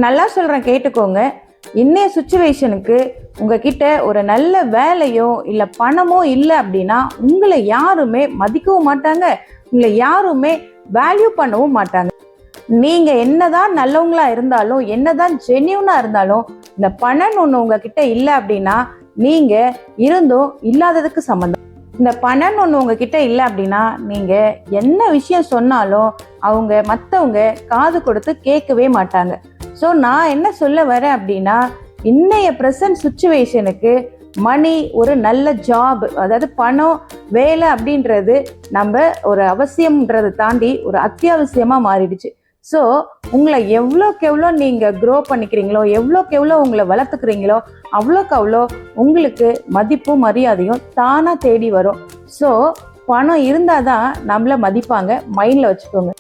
நல்லா சொல்கிறேன், கேட்டுக்கோங்க. இன்னைய சுச்சுவேஷனுக்கு உங்ககிட்ட ஒரு நல்ல வேலையோ இல்லை பணமோ இல்லை அப்படின்னா உங்களை யாருமே மதிக்கவும் மாட்டாங்க, உங்களை யாருமே வேல்யூ பண்ணவும் மாட்டாங்க. நீங்கள் என்னதான் நல்லவங்களா இருந்தாலும், என்னதான் ஜென்யூனாக இருந்தாலும், இந்த பணம் ஒன்று உங்ககிட்ட இல்லை அப்படின்னா நீங்கள் இருந்தும் இல்லாததுக்கு சம்மந்தம். இந்த பணம் ஒன்று உங்ககிட்ட இல்லை அப்படின்னா நீங்கள் என்ன விஷயம் சொன்னாலும் மற்றவங்க காது கொடுத்து கேட்கவே மாட்டாங்க. ஸோ நான் என்ன சொல்ல வரேன் அப்படின்னா, இன்னைய ப்ரெசன்ட் சுச்சுவேஷனுக்கு மணி, ஒரு நல்ல ஜாப், அதாவது பணம், வேலை அப்படின்றது நம்ம ஒரு அவசியம்ன்றதை தாண்டி ஒரு அத்தியாவசியமாக மாறிடுச்சு. ஸோ உங்களை எவ்வளோக்கு எவ்வளோ நீங்கள் க்ரோ பண்ணிக்கிறீங்களோ, எவ்வளோக்கு எவ்வளோ உங்களை வளர்த்துக்கிறீங்களோ, அவ்வளோக்கு அவ்வளோ உங்களுக்கு மதிப்பும் மரியாதையும் தானாக தேடி வரும். ஸோ பணம் இருந்தால் தான் நம்மளை மதிப்பாங்க, மைண்டில் வச்சுக்கோங்க.